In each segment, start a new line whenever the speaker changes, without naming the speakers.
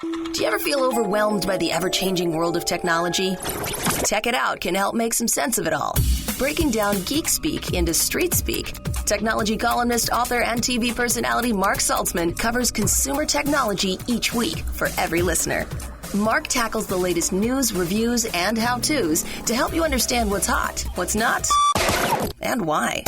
Do you ever feel overwhelmed by the ever-changing world of technology? Tech It Out can help make some sense of it all. Breaking down geek speak into street speak, technology columnist, author, and TV personality Mark Saltzman covers consumer technology each week for every listener. Mark tackles the latest news, reviews, and how-tos to help you understand what's hot, what's not, and why.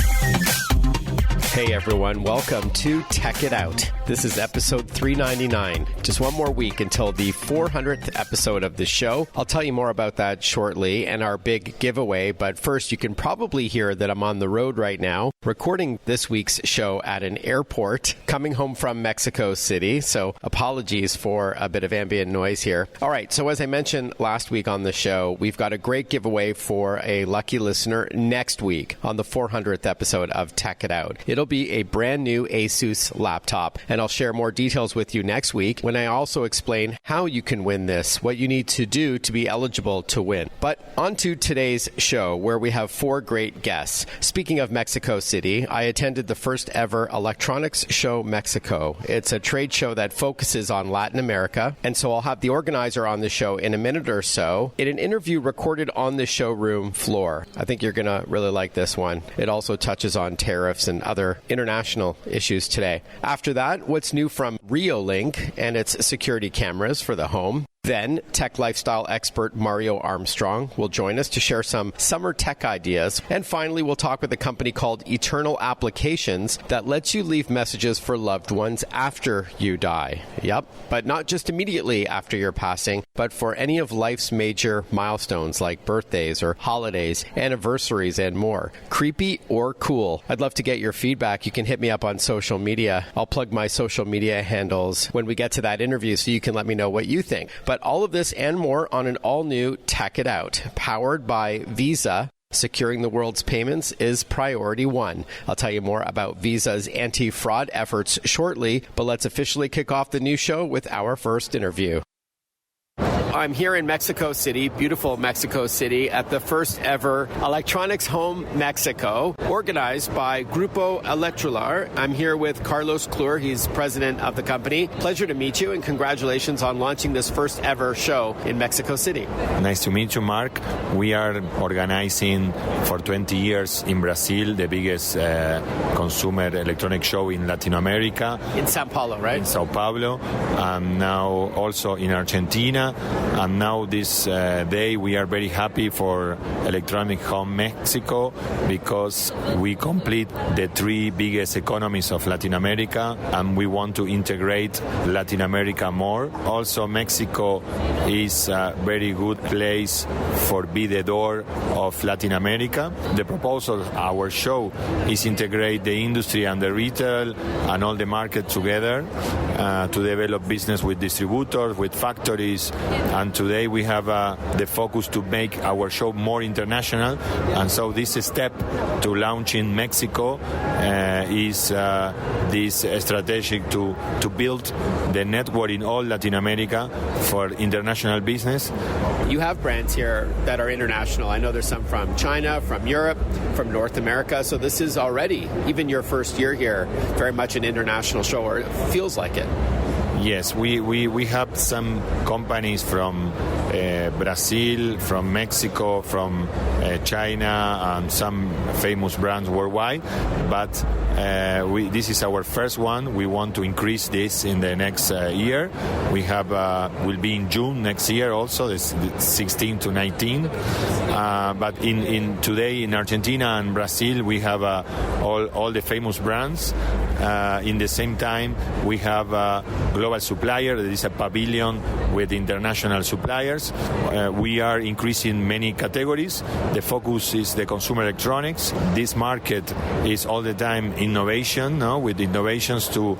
Hey everyone, welcome to Tech It Out. This is episode 399. Just one more week until the 400th episode of the show. I'll tell you more about that shortly and our big giveaway, but first you can probably hear that I'm on the road right now, recording this week's show at an airport, coming home from Mexico City, so apologies for a bit of ambient noise here. All right, so as I mentioned last week on the show, we've got a great giveaway for a lucky listener next week on the 400th episode of Tech It Out. It'll be a brand new ASUS laptop, and I'll share more details with you next week when I also explain how you can win this, what you need to do to be eligible to win. But on to today's show, where we have 4 great guests. Speaking of Mexico City, I attended the first ever Electronics Show Mexico. It's a trade show that focuses on Latin America, and so I'll have the organizer on the show in a minute or so in an interview recorded on the showroom floor. I think you're going to really like this one. It also touches on tariffs and other international issues today. After that, what's new from Reolink and its security cameras for the home. Then, tech lifestyle expert Mario Armstrong will join us to share some summer tech ideas. And finally, we'll talk with a company called Eternal Applications that lets you leave messages for loved ones after you die. Yep, but not just immediately after your passing, but for any of life's major milestones like birthdays or holidays, anniversaries, and more. Creepy or cool? I'd love to get your feedback. You can hit me up on social media. I'll plug my social media handles when we get to that interview so you can let me know what you think. But all of this and more on an all-new Tech It Out, powered by Visa. Securing the world's payments is priority one. I'll tell you more about Visa's anti-fraud efforts shortly, but let's officially kick off the new show with our first interview. I'm here in Mexico City, beautiful Mexico City, at the first ever Electronics Home Mexico, organized by Grupo Eletrolar. I'm here with Carlos Clur. He's president of the company. Pleasure to meet you, and congratulations on launching this first ever show in Mexico City.
Nice to meet you, Mark. We are organizing for 20 years in Brazil, the biggest consumer electronic show in Latin America.
In Sao Paulo, right?
In Sao Paulo. Now also in Argentina. And now this day we are very happy for Electronic Home Mexico because we complete the 3 biggest economies of Latin America, and we want to integrate Latin America more. Also, Mexico is a very good place for be the door of Latin America. The proposal of our show is integrate the industry and the retail and all the market together to develop business with distributors, with factories. And today we have the focus to make our show more international. And so this step to launch in Mexico is this strategic to build the network in all Latin America for international business.
You have brands here that are international. I know there's some from China, from Europe, from North America. So this is already, even your first year here, very much an international show, or it feels like it.
Yes, we have some companies from Brazil, from Mexico, from China, and some famous brands worldwide. But this is our first one. We want to increase this in the next year. We have will be in June next year also, the 16 to 19. But in today in Argentina and Brazil, we have all the famous brands. In the same time, we have global supplier. There is a pavilion with international suppliers. We are increasing many categories. The focus is the consumer electronics. This market is all the time innovation, no? With innovations to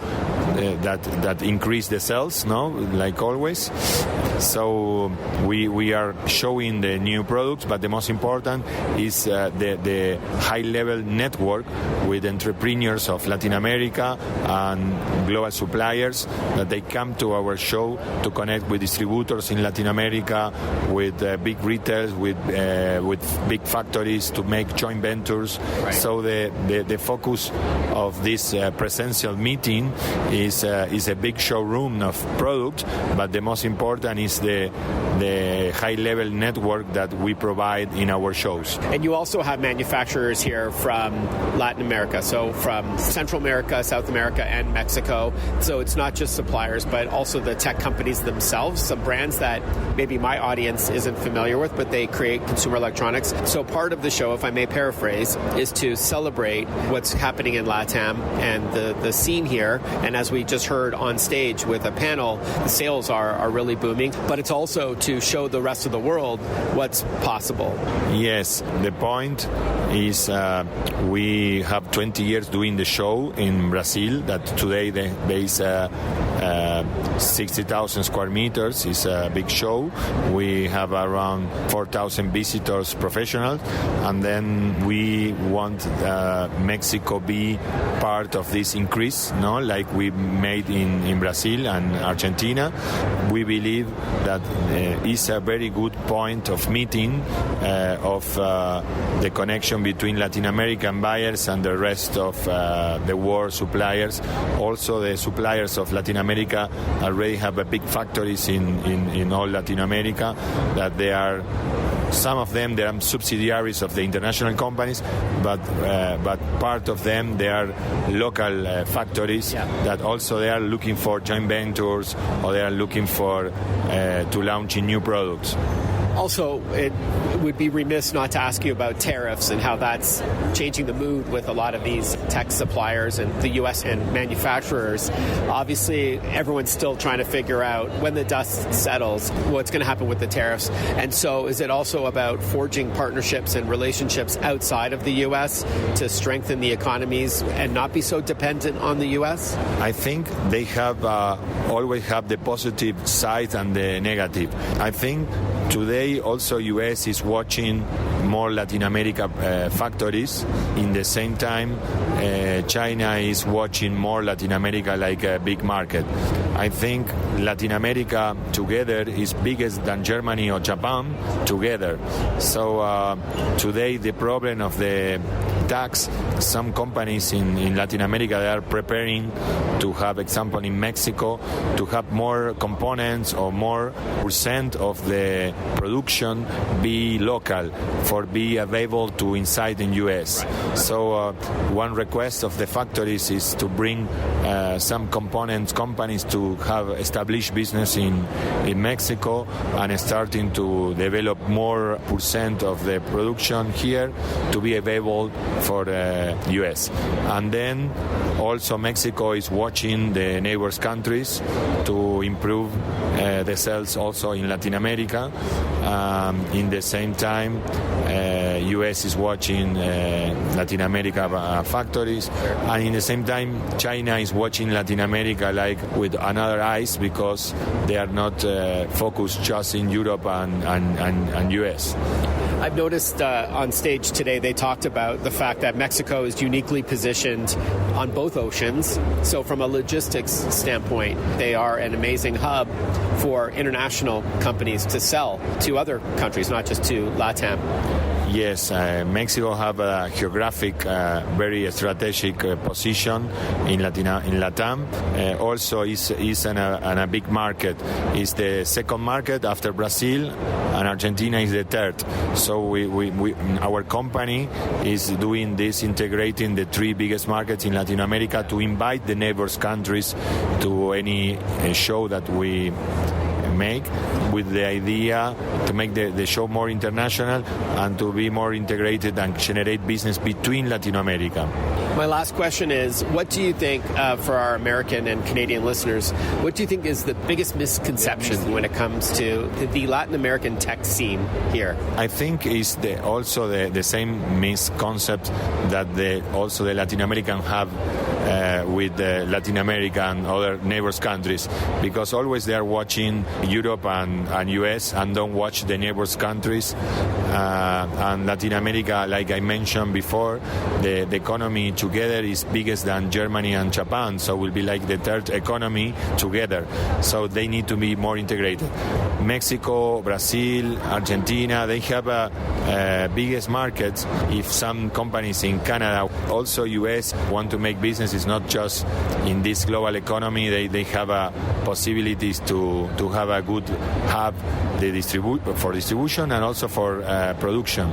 that increase the sales, no? Like always. So we are showing the new products, but the most important is the high-level network with entrepreneurs of Latin America and global suppliers, that they come to our show to connect with distributors in Latin America, with big retailers, with big factories, to make joint ventures. Right. So the focus of this presential meeting is is a big showroom of product, but the most important is the high-level network that we provide in our shows.
And you also have manufacturers here from Latin America, so from Central America, South America, and Mexico. So it's not just suppliers, but also the tech companies themselves, some brands that maybe my audience isn't familiar with, but they create consumer electronics. So part of the show, if I may paraphrase, is to celebrate what's happening in LATAM and the scene here. And as we just heard on stage with a panel, the sales are really booming, but it's also to show the rest of the world what's possible.
Yes, the point is we have 20 years doing the show in Brazil, that today there is 60,000 square meters. It's a big show. We have around 4,000 visitors, professionals, and then we want Mexico be part of this increase, no? Like we made in Brazil and Argentina. We believe that is a very good point of meeting of the connection between Latin American buyers and the rest of the world suppliers. Also, the suppliers of Latin America already have a big factories in all Latin America, that they are, some of them, they are subsidiaries of the international companies, but part of them, they are local factories that also they are looking for joint ventures, or they are looking for to launch new products.
Also, it would be remiss not to ask you about tariffs and how that's changing the mood with a lot of these tech suppliers and the U.S. and manufacturers. Obviously, everyone's still trying to figure out, when the dust settles, what's going to happen with the tariffs. And so is it also about forging partnerships and relationships outside of the U.S. to strengthen the economies and not be so dependent on the U.S.?
I think they have always have the positive side and the negative. I think today also U.S. is watching more Latin America factories. In the same time, China is watching more Latin America like a big market. I think Latin America together is bigger than Germany or Japan together. So today the problem of the tax, some companies in Latin America, they are preparing to have, example in Mexico, to have more components or more percent of the production be local for be available to inside in US. So one request of the factories is to bring some components companies to have established business in Mexico and starting to develop more percent of the production here to be available for the US. And then also Mexico is watching the neighbors countries to improve the sales also in Latin America. In the same time, US is watching Latin America factories, and in the same time China is watching Latin America like with another eyes, because they are not focused just in Europe and US.
I've noticed on stage today they talked about the fact that Mexico is uniquely positioned on both oceans. So from a logistics standpoint, they are an amazing hub for international companies to sell to other countries, not just to LATAM.
Yes, Mexico have a geographic, very strategic position in LATAM. Also, is in a big market. It's the second market after Brazil, and Argentina is the third. So we our company is doing this, integrating the three biggest markets in Latin America to invite the neighbors countries to any show that we make, with the idea to make the show more international and to be more integrated and generate business between Latin America.
My last question is, what do you think, for our American and Canadian listeners, what do you think is the biggest misconception when it comes to the Latin American tech scene here?
I think it's also the same misconcept that also the Latin American have with Latin America and other neighbors countries, because always they are watching Europe and US and don't watch the neighbors countries. And Latin America, like I mentioned before, the economy together is biggest than Germany and Japan, so will be like the third economy together. So they need to be more integrated. Mexico, Brazil, Argentina, they have biggest markets. If some companies in Canada, also US, want to make business It's not just in this global economy. They have possibilities to have a good hub for distribution and also for production.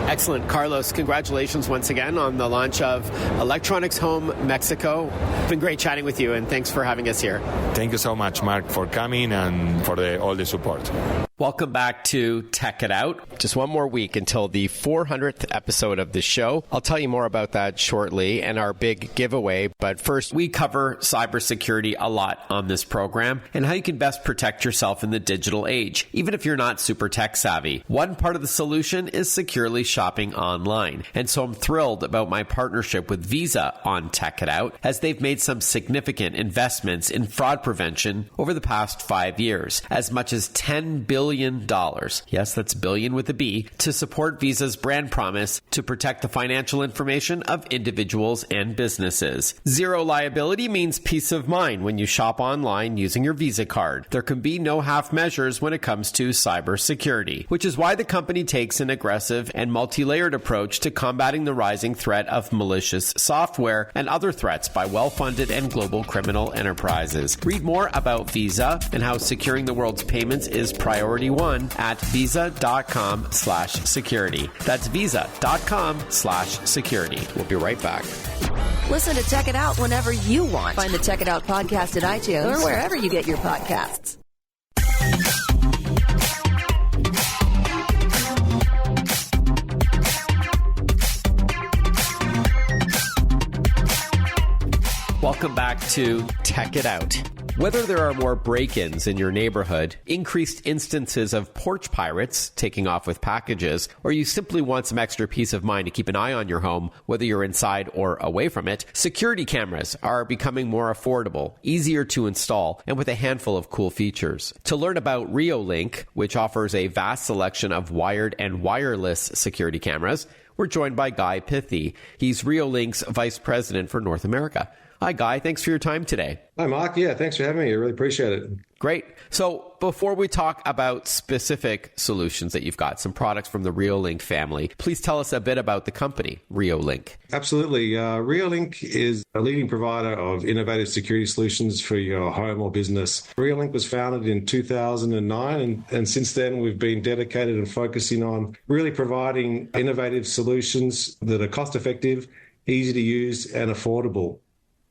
Excellent. Carlos, congratulations once again on the launch of Electronics Home Mexico. It's been great chatting with you, and thanks for having us here.
Thank you so much, Mark, for coming and for all the support.
Welcome back to Tech It Out. Just one more week until the 400th episode of the show. I'll tell you more about that shortly and our big giveaway. But first, we cover cybersecurity a lot on this program and how you can best protect yourself in the digital age, even if you're not super tech savvy. One part of the solution is securely shopping online. And so I'm thrilled about my partnership with Visa on Tech It Out, as they've made some significant investments in fraud prevention over the past 5 years, as much as $10 billion. Yes, that's billion with a B, to support Visa's brand promise to protect the financial information of individuals and businesses. Zero liability means peace of mind when you shop online using your Visa card. There can be no half measures when it comes to cybersecurity, which is why the company takes an aggressive and multi-layered approach to combating the rising threat of malicious software and other threats by well-funded and global criminal enterprises. Read more about Visa and how securing the world's payments is priority one at visa.com/security. That's visa.com/security. We'll be right back.
Listen to Check It Out whenever you want. Find the Check It Out podcast at iTunes or wherever you get your podcasts.
Welcome back to Tech It Out. Whether there are more break-ins in your neighborhood, increased instances of porch pirates taking off with packages, or you simply want some extra peace of mind to keep an eye on your home, whether you're inside or away from it, security cameras are becoming more affordable, easier to install, and with a handful of cool features. To learn about Reolink, which offers a vast selection of wired and wireless security cameras, we're joined by Guy Pithie. He's Reolink's Vice President for North America. Hi, Guy. Thanks for your time today.
Hi, Mark. Yeah, thanks for having me. I really appreciate it.
Great. So before we talk about specific solutions that you've got, some products from the Reolink family, please tell us a bit about the company, Reolink.
Absolutely. Reolink is a leading provider of innovative security solutions for your home or business. Reolink was founded in 2009, and since then we've been dedicated and focusing on really providing innovative solutions that are cost-effective, easy to use, and affordable.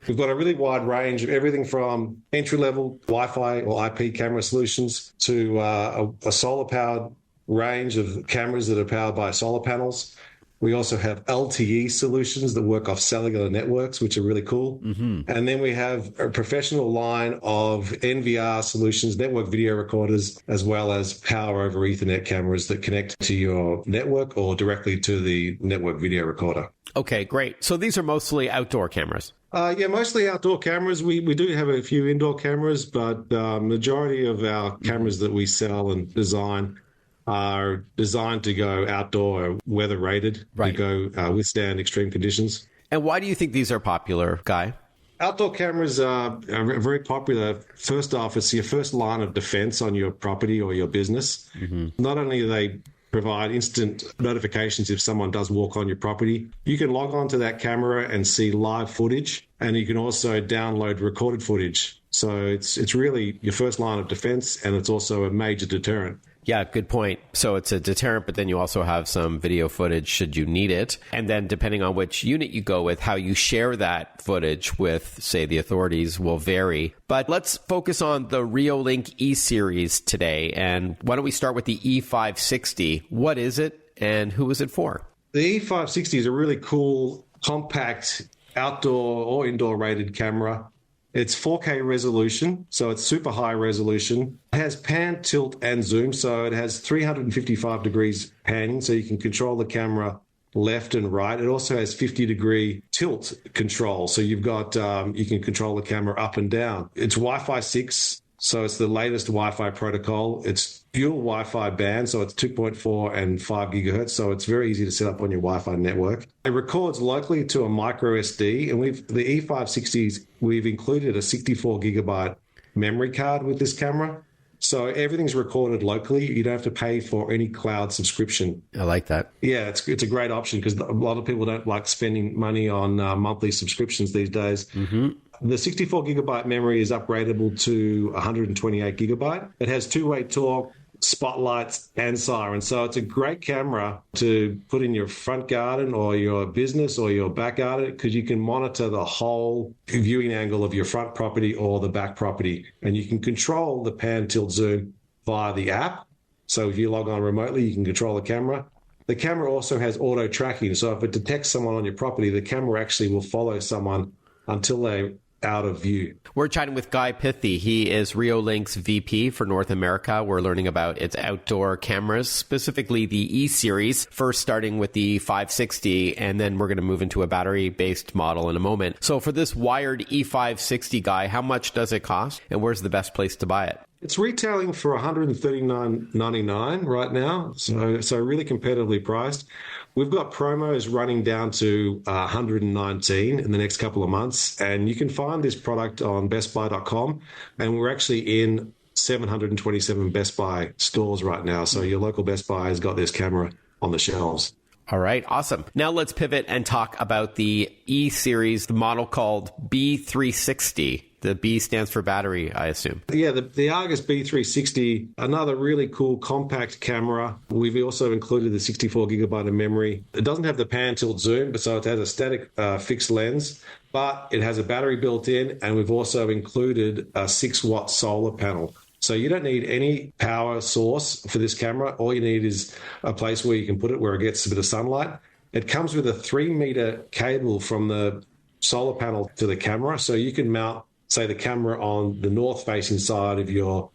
We've got a really wide range of everything from entry-level Wi-Fi or IP camera solutions to a solar-powered range of cameras that are powered by solar panels. We also have LTE solutions that work off cellular networks, which are really cool. Mm-hmm. And then we have a professional line of NVR solutions, network video recorders, as well as power over Ethernet cameras that connect to your network or directly to the network video recorder.
Okay, great. So these are mostly outdoor cameras.
Yeah, mostly outdoor cameras. We do have a few indoor cameras, but majority of our cameras that we sell and design are designed to go outdoor, weather rated,
right,
to go withstand extreme conditions.
And why do you think these are popular, Guy?
Outdoor cameras are very popular. First off, it's your first line of defense on your property or your business. Mm-hmm. Not only do they provide instant notifications if someone does walk on your property, you can log on to that camera and see live footage, and you can also download recorded footage. So it's really your first line of defense, and it's also a major deterrent.
Yeah, good point. So it's a deterrent, but then you also have some video footage should you need it. And then depending on which unit you go with, how you share that footage with, say, the authorities will vary. But let's focus on the Reolink E-Series today. And why don't we start with the E560? What is it and who is it for?
The E560 is a really cool, compact, outdoor or indoor rated camera. It's 4K resolution, so it's super high resolution. It has pan, tilt, and zoom, so it has 355 degrees panning, so you can control the camera left and right. It also has 50-degree tilt control, so you've got you can control the camera up and down. It's Wi-Fi 6, so it's the latest Wi-Fi protocol. It's dual Wi-Fi band, so it's 2.4 and 5 gigahertz, so it's very easy to set up on your Wi-Fi network. It records locally to a micro SD, and the E560s, we've included a 64 gigabyte memory card with this camera. So everything's recorded locally. You don't have to pay for any cloud subscription.
I like that.
Yeah, it's a great option because a lot of people don't like spending money on monthly subscriptions these days. Mm-hmm. The 64 gigabyte memory is upgradable to 128 gigabyte. It has two-way talk, spotlights, and siren. So it's a great camera to put in your front garden or your business or your back garden because you can monitor the whole viewing angle of your front property or the back property. And you can control the pan, tilt, zoom via the app. So if you log on remotely, you can control the camera. The camera also has auto tracking. So if it detects someone on your property, the camera actually will follow someone until they're out of view.
We're chatting with Guy Pithie. He is Reolink's VP for North America. We're learning about its outdoor cameras, specifically the E-Series, first starting with the 560, and then we're going to move into a battery-based model in a moment. So for this wired E560, Guy, how much does it cost, and where's the best place to buy it?
It's retailing for $139.99 right now, so really competitively priced. We've got promos running down to $119 in the next couple of months, and you can find this product on bestbuy.com, and we're actually in 727 Best Buy stores right now, so your local Best Buy has got this camera on the shelves.
All right, awesome. Now let's pivot and talk about the E-Series, the model called B360. The B stands for battery, I assume.
Yeah, the Argus B360, another really cool compact camera. We've also included the 64 gigabyte of memory. It doesn't have the pan, tilt, zoom, so it has a static fixed lens, but it has a battery built in, and we've also included a 6-watt solar panel. So you don't need any power source for this camera. All you need is a place where you can put it where it gets a bit of sunlight. It comes with a 3-meter cable from the solar panel to the camera, so you can mount, say, the camera on the north-facing side of your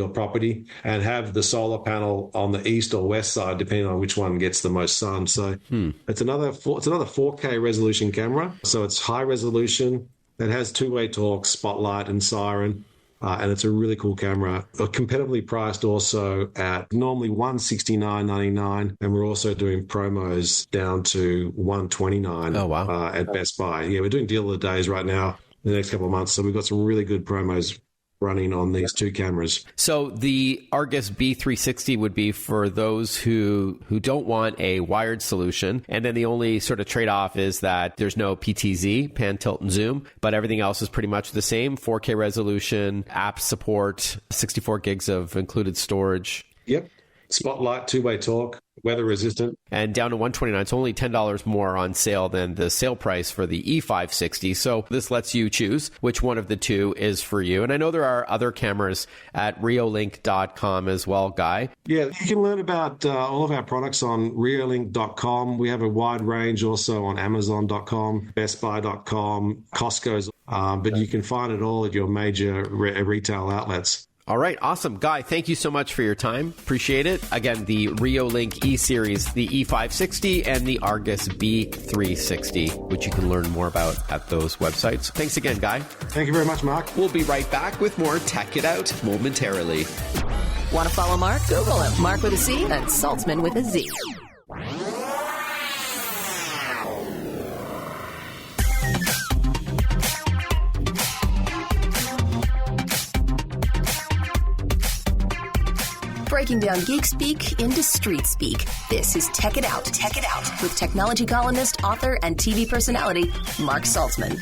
property and have the solar panel on the east or west side, depending on which one gets the most sun. So it's another 4K resolution camera. So it's high resolution. It has two-way talk, spotlight, and siren. And it's a really cool camera. Competitively priced also at normally $169.99, and we're also doing promos down to $129 at Best Buy. Yeah, we're doing deal of the days right now in the next couple of months. So we've got some really good promos running on these two cameras.
So the Argus B360 would be for those who don't want a wired solution. And then the only sort of trade-off is that there's no PTZ, pan, tilt, and zoom, but everything else is pretty much the same. 4K resolution, app support, 64 gigs of included storage.
Yep. Spotlight, two-way talk, weather resistant.
And down to $129. It's only $10 more on sale than the sale price for the E560. So this lets you choose which one of the two is for you. And I know there are other cameras at reolink.com as well, Guy.
Yeah, you can learn about all of our products on reolink.com. We have a wide range also on amazon.com, bestbuy.com, Costco's. But you can find it all at your major retail outlets.
All right. Awesome. Guy, thank you so much for your time. Appreciate it. Again, the Reolink E-Series, the E560, and the Argus B360, which you can learn more about at those websites. Thanks again, Guy.
Thank you very much, Mark.
We'll be right back with more Tech It Out momentarily.
Want to follow Mark? Google him. Mark with a C and Saltzman with a Z. Breaking down geek speak into street speak. This is Tech It Out. Tech It Out with technology columnist, author, and TV personality Mark Saltzman.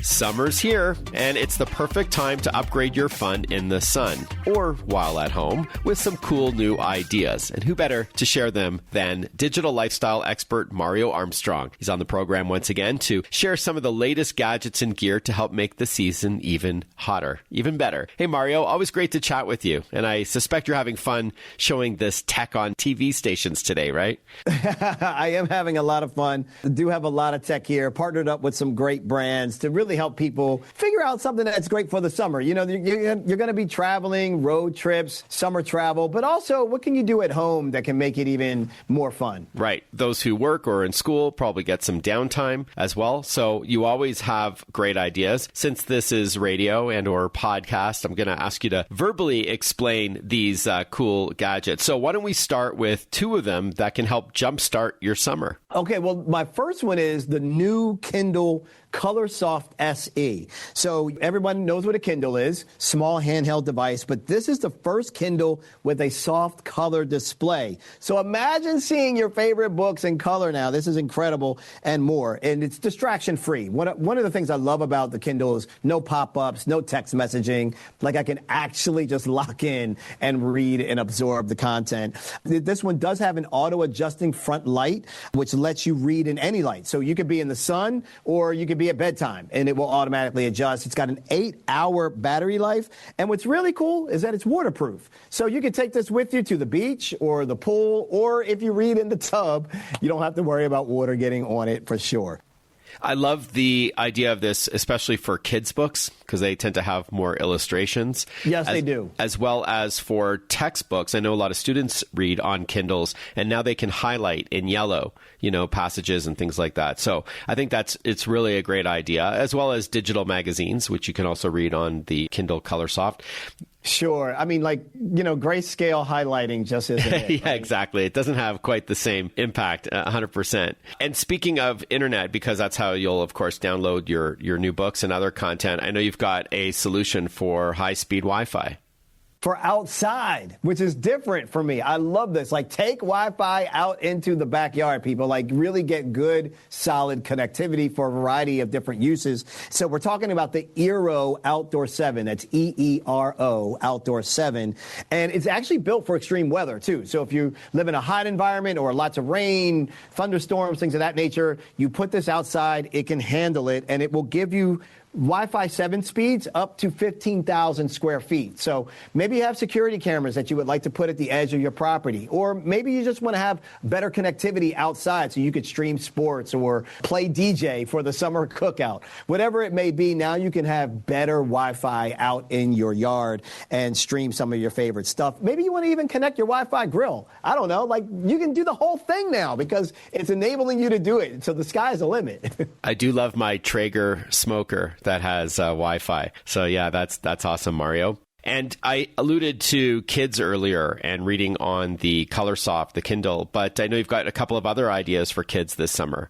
Summer's here, and it's the perfect time to upgrade your fun in the sun, or while at home, with some cool new ideas. And who better to share them than digital lifestyle expert Mario Armstrong? He's on the program once again to share some of the latest gadgets and gear to help make the season even hotter, even better. Hey, Mario, always great to chat with you. And I suspect you're having fun showing this tech on TV stations today, right?
I am having a lot of fun. I do have a lot of tech here, partnered up with some great brands to really help people figure out something that's great for the summer. You know, you're going to be traveling, road trips, summer travel, but also what can you do at home that can make it even more fun?
Right. Those who work or in school probably get some downtime as well. So you always have great ideas. Since this is radio and or podcast, I'm going to ask you to verbally explain these cool gadgets. So why don't we start with two of them that can help jumpstart your summer?
Okay, well, my first one is the new Kindle ColorSoft SE. So everyone knows what a Kindle is, small handheld device, but this is the first Kindle with a soft color display. So imagine seeing your favorite books in color now. This is incredible and more. And it's distraction free. One of the things I love about the Kindle is no pop-ups, no text messaging. Like I can actually just lock in and read and absorb the content. This one does have an auto-adjusting front light, which lets you read in any light. So you could be in the sun or you could be at bedtime and it will automatically adjust. It's got an 8-hour battery life. And what's really cool is that it's waterproof. So you can take this with you to the beach or the pool, or if you read in the tub, you don't have to worry about water getting on it for sure.
I love the idea of this, especially for kids' books, because they tend to have more illustrations.
Yes, they do. As
well as for textbooks. I know a lot of students read on Kindles, and now they can highlight in yellow, passages and things like that. So I think it's really a great idea, as well as digital magazines, which you can also read on the Kindle ColorSoft.
Sure. I mean, grayscale highlighting just isn't it.
Yeah, exactly. It doesn't have quite the same impact, 100%. And speaking of internet, because that's how you'll, of course, download your new books and other content, I know you've got a solution for high-speed Wi-Fi.
For outside, which is different for me. I love this. Take Wi-Fi out into the backyard, people. Really get good, solid connectivity for a variety of different uses. So we're talking about the Eero Outdoor 7. That's EERO Outdoor 7. And it's actually built for extreme weather, too. So if you live in a hot environment or lots of rain, thunderstorms, things of that nature, you put this outside, it can handle it, and it will give you Wi-Fi 7 speeds up to 15,000 square feet. So maybe you have security cameras that you would like to put at the edge of your property. Or maybe you just want to have better connectivity outside so you could stream sports or play DJ for the summer cookout. Whatever it may be, now you can have better Wi-Fi out in your yard and stream some of your favorite stuff. Maybe you want to even connect your Wi-Fi grill. I don't know. You can do the whole thing now because it's enabling you to do it. So the sky's the limit.
I do love my Traeger smoker that has Wi-Fi. So yeah, that's awesome, Mario. And I alluded to kids earlier and reading on the ColorSoft, the Kindle, but I know you've got a couple of other ideas for kids this summer.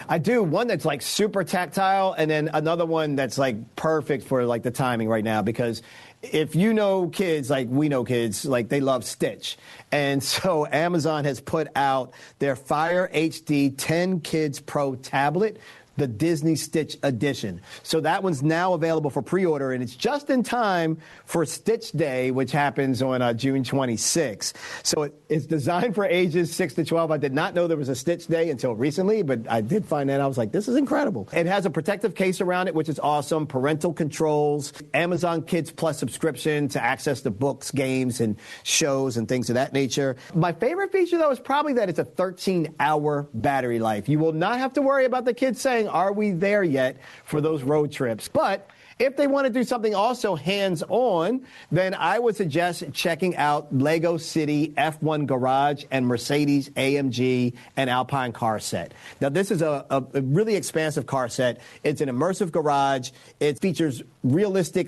I do. One that's super tactile, and then another one that's perfect for the timing right now, because if you know kids, we know kids, they love Stitch. And so Amazon has put out their Fire HD 10 Kids Pro tablet, the Disney Stitch edition. So that one's now available for pre-order, and it's just in time for Stitch Day, which happens on June 26. So it's designed for ages 6 to 12. I did not know there was a Stitch Day until recently, but I did find that. I was like, this is incredible. It has a protective case around it, which is awesome. Parental controls, Amazon Kids Plus subscription to access the books, games, and shows and things of that nature. My favorite feature, though, is probably that it's a 13-hour battery life. You will not have to worry about the kids saying, are we there yet for those road trips? But if they want to do something also hands-on, then I would suggest checking out Lego City F1 Garage and Mercedes AMG and Alpine car set. Now, this is a really expansive car set. It's an immersive garage. It features realistic,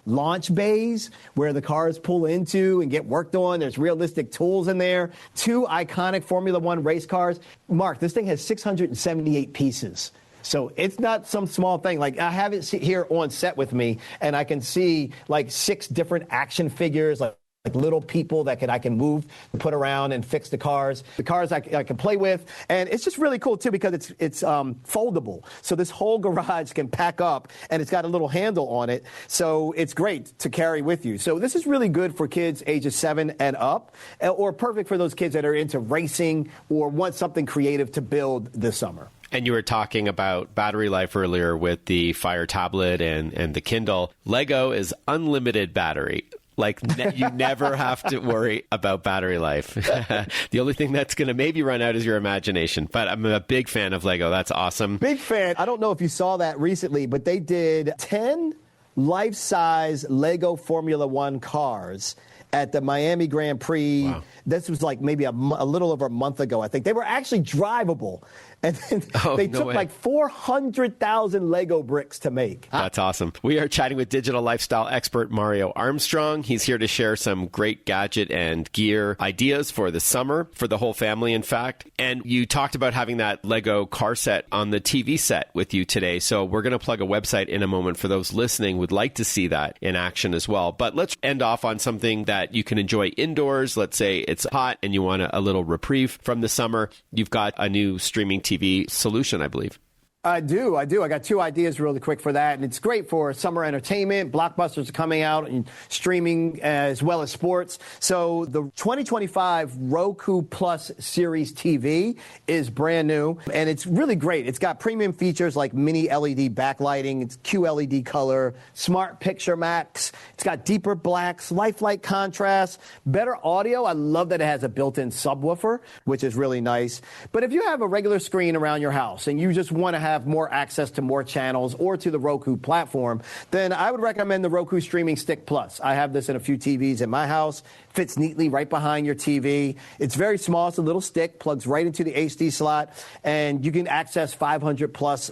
launch bays where the cars pull into and get worked on. There's realistic tools in there. 2 iconic Formula One race cars. Mark, this thing has 678 pieces. So it's not some small thing. I have it here on set with me, and I can see 6 different action figures, like little people that I can move, put around and fix the cars. The cars I can play with, and it's just really cool too because it's foldable. So this whole garage can pack up, and it's got a little handle on it. So it's great to carry with you. So this is really good for kids ages 7 and up, or perfect for those kids that are into racing or want something creative to build this summer.
And you were talking about battery life earlier with the Fire tablet and the Kindle. Lego is unlimited battery. You never have to worry about battery life. The only thing that's going to maybe run out is your imagination. But I'm a big fan of Lego. That's awesome.
Big fan. I don't know if you saw that recently, but they did 10 life-size Lego Formula One cars at the Miami Grand Prix.
Wow.
This was like maybe a little over a month ago, I think. They were actually drivable. And then they took like 400,000 Lego bricks to make.
That's awesome. We are chatting with digital lifestyle expert Mario Armstrong. He's here to share some great gadget and gear ideas for the summer, for the whole family, in fact. And you talked about having that Lego car set on the TV set with you today. So we're going to plug a website in a moment for those listening who would like to see that in action as well. But let's end off on something that you can enjoy indoors. Let's say it's hot and you want a little reprieve from the summer. You've got a new streaming TV solution, I believe.
I do. I got two ideas really quick for that. And it's great for summer entertainment. Blockbusters are coming out and streaming as well as sports. So the 2025 Roku Plus Series TV is brand new. And it's really great. It's got premium features like mini LED backlighting. It's QLED color, smart picture max. It's got deeper blacks, lifelike contrast, better audio. I love that it has a built-in subwoofer, which is really nice. But if you have a regular screen around your house and you just want to have more access to more channels or to the Roku platform, then I would recommend the Roku Streaming Stick Plus. I have this in a few TVs in my house. Fits neatly right behind your TV. It's very small. It's a little stick, plugs right into the HD slot, and you can access 500 plus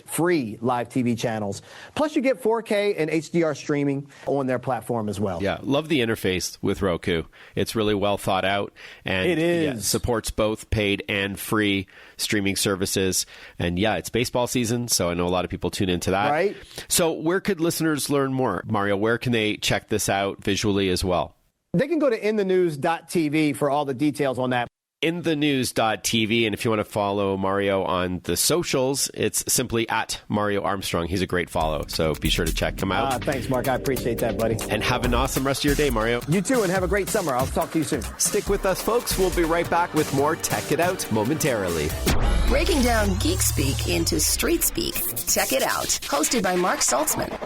free live TV channels. Plus, you get 4K and HDR streaming on their platform as well.
Yeah, love the interface with Roku. It's really well thought out. And
it is.
Yeah, supports both paid and free streaming services. And yeah, it's baseball season, so I know a lot of people tune into that.
Right.
So where could listeners learn more? Mario, where can they check this out visually as well?
They can go to inthenews.tv for all the details on that.
inthenews.tv. And if you want to follow Mario on the socials, it's simply at Mario Armstrong. He's a great follow, so be sure to check him out.
Thanks, Mark. I appreciate that, buddy.
And have an awesome rest of your day, Mario.
You too, and have a great summer. I'll talk to you soon.
Stick with us, folks. We'll be right back with more Tech It Out momentarily.
Breaking down geek speak into street speak. Tech It Out, hosted by Mark Saltzman.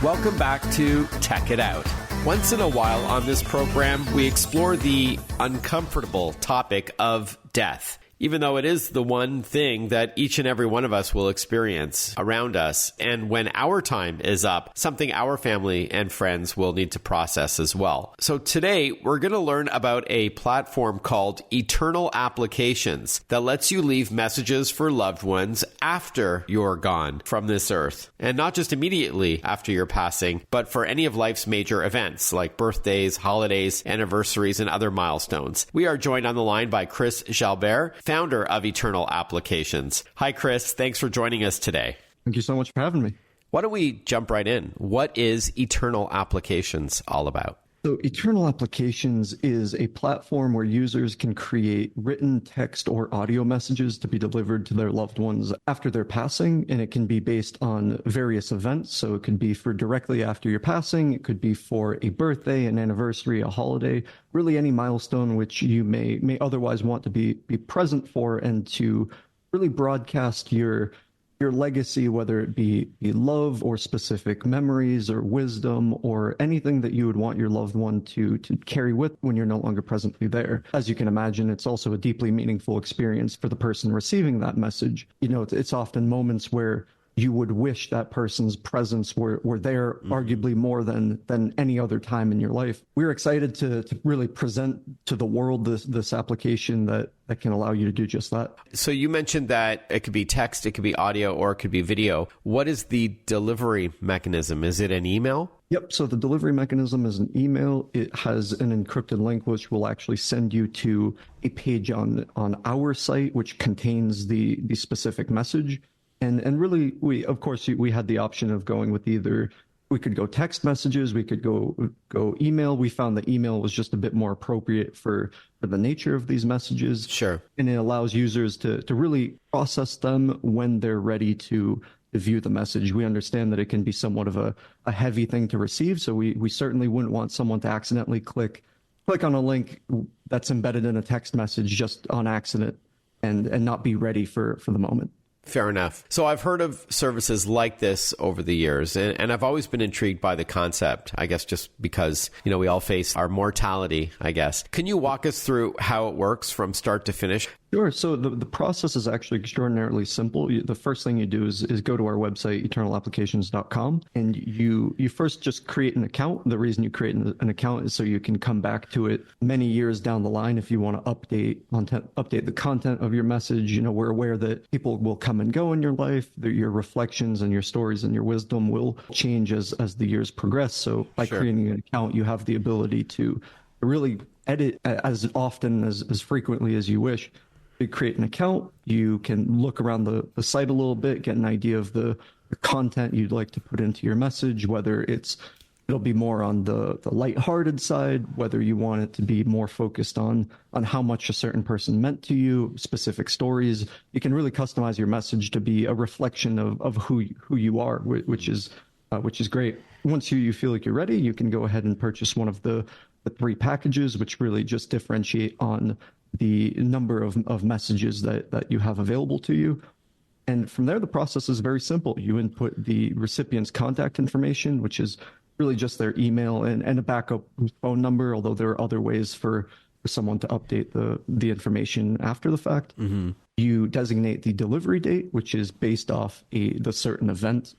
Welcome back to Tech It Out. Once in a while on this program, we explore the uncomfortable topic of death. Even though it is the one thing that each and every one of us will experience around us. And when our time is up, something our family and friends will need to process as well. So today, we're going to learn about a platform called Eternal Applications that lets you leave messages for loved ones after you're gone from this earth. And not just immediately after your passing, but for any of life's major events like birthdays, holidays, anniversaries, and other milestones. We are joined on the line by Chris Jalbert, founder of Eternal Applications. Hi, Chris. Thanks for joining us today.
Thank you so much for having me.
Why don't we jump right in? What is Eternal Applications all about?
So Eternal Applications is a platform where users can create written text or audio messages to be delivered to their loved ones after their passing, and it can be based on various events. So it could be for directly after your passing, it could be for a birthday, an anniversary, a holiday, really any milestone which you may otherwise want to be present for, and to really broadcast your legacy, whether it be love or specific memories or wisdom or anything that you would want your loved one to carry with when you're no longer presently there. As you can imagine, it's also a deeply meaningful experience for the person receiving that message. You know, it's often moments where you would wish that person's presence were there, arguably more than any other time in your life. We're excited to really present to the world this application that can allow you to do just that.
So you mentioned that it could be text, it could be audio, or it could be video. What is the delivery mechanism? Is it an email?
Yep. So the delivery mechanism is an email. It has an encrypted link, which will actually send you to a page on our site, which contains the specific message. And really, we had the option of going with either, we could go text messages, we could go email. We found that email was just a bit more appropriate for the nature of these messages.
Sure.
And it allows users to really process them when they're ready to view the message. We understand that it can be somewhat of a heavy thing to receive, so we certainly wouldn't want someone to accidentally click on a link that's embedded in a text message just on accident and not be ready for the moment.
Fair enough. So I've heard of services like this over the years, and I've always been intrigued by the concept, I guess just because, we all face our mortality, I guess. Can you walk us through how it works from start to finish?
Sure. So the process is actually extraordinarily simple. The first thing you do is go to our website, eternalapplications.com, and you first just create an account. The reason you create an account is so you can come back to it many years down the line if you want to update the content of your message. We're aware that people will come and go in your life. Your reflections and your stories and your wisdom will change as the years progress. So by creating an account, you have the ability to really edit as often, as frequently as you wish. You create an account, you can look around the site a little bit, get an idea of the content you'd like to put into your message, whether it'll be more on the lighthearted side, whether you want it to be more focused on how much a certain person meant to you, specific stories. You can really customize your message to be a reflection of who you are, which is great. Once you feel like you're ready, you can go ahead and purchase one of the 3 packages, which really just differentiate on the number of messages that you have available to you. And from there, the process is very simple. You input the recipient's contact information, which is really just their email and a backup phone number, although there are other ways for someone to update the information after the fact. Mm-hmm. You designate the delivery date, which is based off the certain event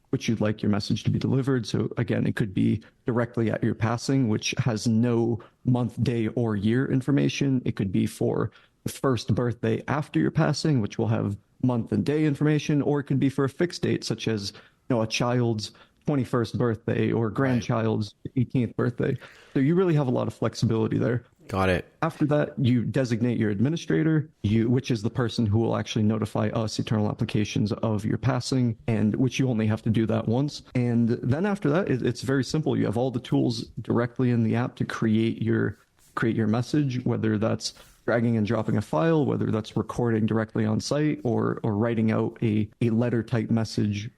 which you'd like your message to be delivered. So again, it could be directly at your passing, which has no month, day, or year information. It could be for the first birthday after your passing, which will have month and day information, or it could be for a fixed date, such as a child's 21st birthday or grandchild's 18th birthday. So you really have a lot of flexibility there.
Got it.
After that, you designate your administrator, which is the person who will actually notify us, Eternal Applications, of your passing, and which you only have to do that once. And then after that, it's very simple. You have all the tools directly in the app to create your message, whether that's dragging and dropping a file, whether that's recording directly on site or writing out a letter type message.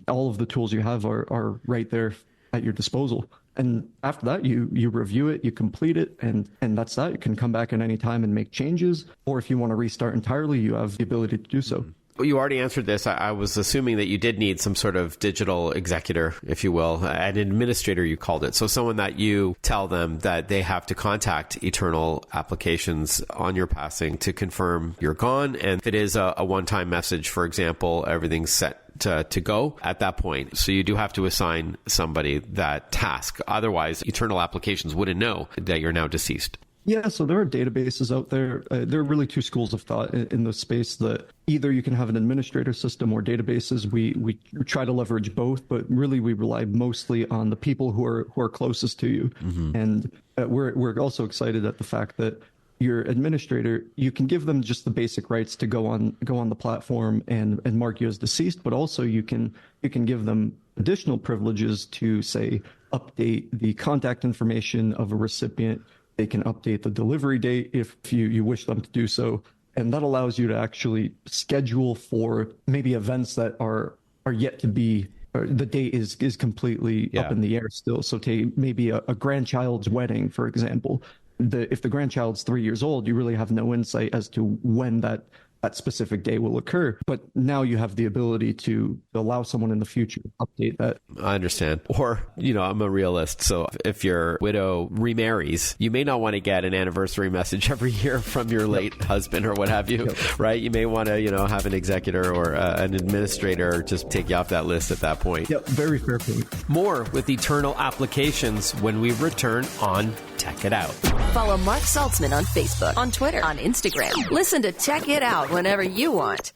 All of the tools you have are right there at your disposal. And after that, you review it, you complete it, and that's that. You can come back at any time and make changes. Or if you want to restart entirely, you have the ability to do so.
Well, you already answered this. I was assuming that you did need some sort of digital executor, if you will, an administrator, you called it. So someone that you tell them that they have to contact Eternal Applications on your passing to confirm you're gone. And if it is a one-time message, for example, everything's set to go at that point. So you do have to assign somebody that task. Otherwise, Eternal Applications wouldn't know that you're now deceased.
Yeah, so there are databases out there. There are really 2 schools of thought in the space that either you can have an administrator system or databases. We try to leverage both, but really we rely mostly on the people who are closest to you. Mm-hmm. And we're also excited at the fact that your administrator, you can give them just the basic rights to go on the platform and mark you as deceased, but also you can give them additional privileges to, say, update the contact information of a recipient. They can update the delivery date if you wish them to do so. And that allows you to actually schedule for maybe events that are yet to be, or the date is completely up in the air still. So maybe a grandchild's wedding, for example. If the grandchild's 3 years old, you really have no insight as to when that specific day will occur. But now you have the ability to allow someone in the future to update that.
I understand. Or, I'm a realist. So if your widow remarries, you may not want to get an anniversary message every year from your late husband or what have you, right? You may want to, have an executor or an administrator just take you off that list at that point.
Yep, very fair point.
More with Eternal Applications when we return on Tech It Out.
Follow Mark Saltzman on Facebook, on Twitter, on Instagram. Listen to Tech It Out whenever you want.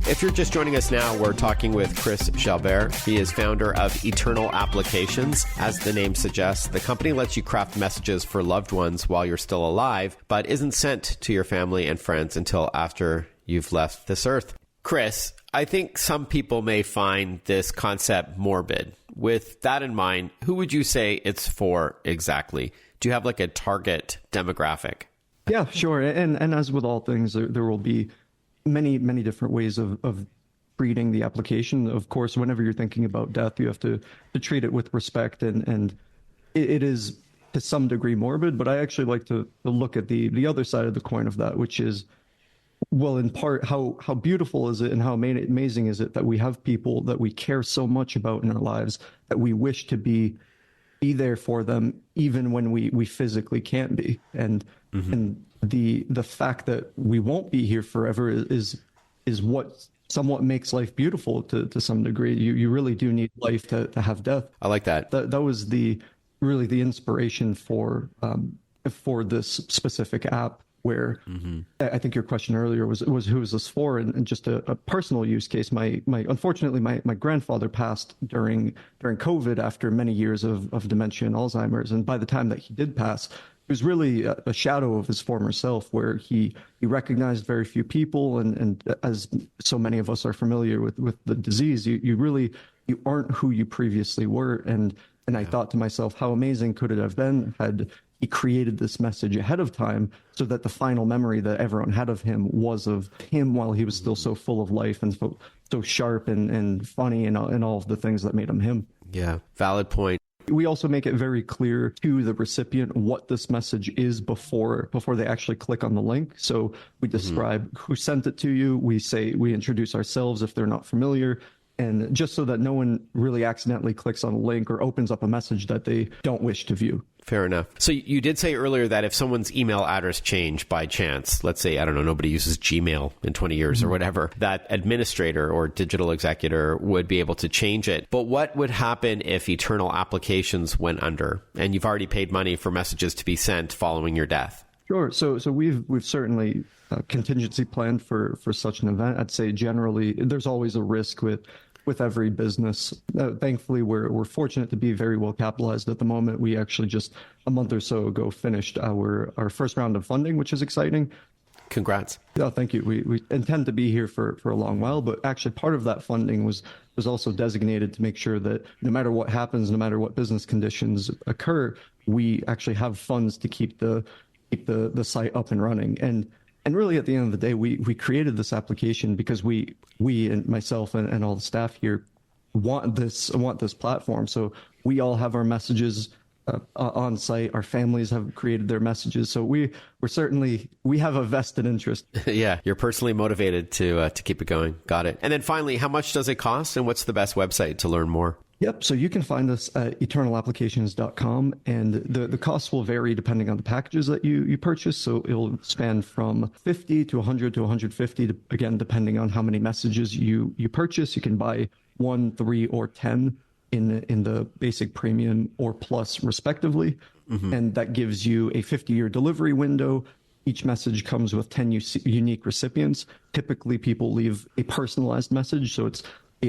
If you're just joining us now, we're talking with Chris Jalbert. He is founder of Eternal Applications. As the name suggests, the company lets you craft messages for loved ones while you're still alive, but isn't sent to your family and friends until after you've left this earth. Chris, I think some people may find this concept morbid. With that in mind, who would you say it's for exactly? Do you have like a target demographic?
Yeah, sure. And as with all things, there will be many different ways of treating the application. Of course, whenever you're thinking about death, you have to treat it with respect, and it is to some degree morbid, but I actually like to look at the other side of the coin of that, which is, well, in part, how beautiful is it and how amazing is it that we have people that we care so much about in our lives that we wish to be there for them even when we physically can't be. And the fact that we won't be here forever is what somewhat makes life beautiful to some degree. You really do need life to have death.
I like that.
That was really the inspiration for this specific app, where I think your question earlier was who is this for? And just a personal use case. Unfortunately, my grandfather passed during COVID after many years of dementia and Alzheimer's. And by the time that he did pass, he was really a shadow of his former self, where he recognized very few people. And as so many of us are familiar with the disease, you aren't who you previously were. And I thought to myself, how amazing could it have been had he created this message ahead of time, so that the final memory that everyone had of him was of him while he was still so full of life and so sharp and funny and all of the things that made him him.
Yeah, valid point.
We also make it very clear to the recipient what this message is before they actually click on the link. So we describe who sent it to you. We introduce ourselves if they're not familiar. And just so that no one really accidentally clicks on a link or opens up a message that they don't wish to view.
Fair enough. So you did say earlier that if someone's email address changed by chance, let's say, I don't know, nobody uses Gmail in 20 years or whatever, that administrator or digital executor would be able to change it. But what would happen if Eternal Applications went under and you've already paid money for messages to be sent following your death?
Sure. So we've certainly contingency planned for such an event. I'd say generally there's always a risk with every business. Thankfully, we're fortunate to be very well capitalized at the moment. We actually just a month or so ago finished our first round of funding, which is exciting.
Congrats.
Oh, thank you. We intend to be here for a long while, but actually part of that funding was also designated to make sure that no matter what happens, no matter what business conditions occur, we actually have funds to keep the site up and running. And really, at the end of the day, we created this application because we and myself and all the staff here want this platform. So we all have our messages on site. Our families have created their messages. So we have a vested interest.
Yeah, you're personally motivated to keep it going. Got it. And then finally, how much does it cost, and what's the best website to learn more?
Yep. So you can find us at eternalapplications.com, and the costs will vary depending on the packages that you purchase. So it'll span from 50 to 100 to 150, again, depending on how many messages you purchase. You can buy 1, 3, or 10 in the basic, premium, or plus, respectively. And that gives you a 50-year delivery window. Each message comes with 10 unique recipients. Typically, people leave a personalized message, so it's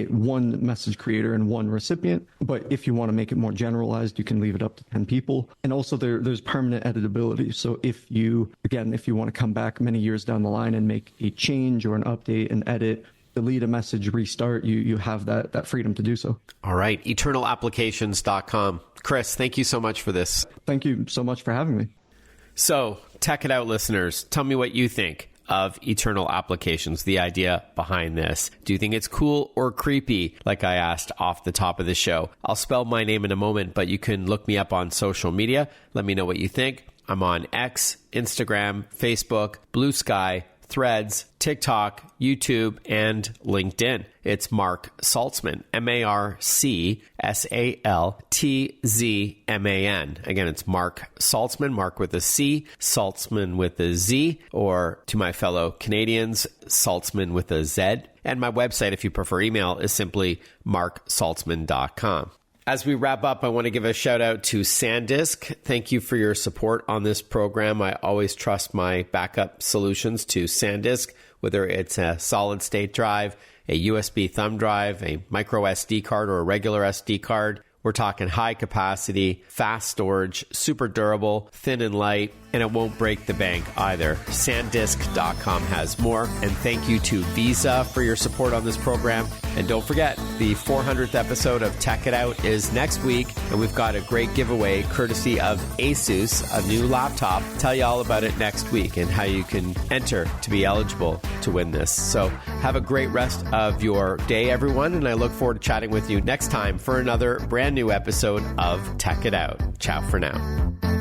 one message creator and one recipient. But if you want to make it more generalized, you can leave it up to 10 people. And also there's permanent editability. So if you want to come back many years down the line and make a change or an update and edit, delete a message, restart, you have that freedom to do so. All right.
eternalapplications.com. Chris, thank you so much for this.
Thank you so much for having me.
So, Tech It Out listeners, tell me what you think of Eternal Applications, the idea behind this. Do you think it's cool or creepy, like I asked off the top of the show? I'll spell my name in a moment, but you can look me up on social media. Let me know what you think. I'm on X, Instagram, Facebook, Blue Sky, Threads, TikTok, YouTube, and LinkedIn. It's Mark Saltzman, MarkSaltzman. Again, it's Mark Saltzman, Mark with a C, Saltzman with a Z, or to my fellow Canadians, Saltzman with a Z. And my website, if you prefer email, is simply marksaltzman.com. As we wrap up, I want to give a shout out to SanDisk. Thank you for your support on this program. I always trust my backup solutions to SanDisk, whether it's a solid state drive, a USB thumb drive, a micro SD card, or a regular SD card. We're talking high capacity, fast storage, super durable, thin and light, and it won't break the bank either. SanDisk.com has more. And thank you to Visa for your support on this program. And don't forget, the 400th episode of Tech It Out is next week, and we've got a great giveaway courtesy of ASUS, a new laptop. Tell you all about it next week and how you can enter to be eligible to win this. So have a great rest of your day, everyone, and I look forward to chatting with you next time for another brand new episode of Tech It Out. Ciao for now.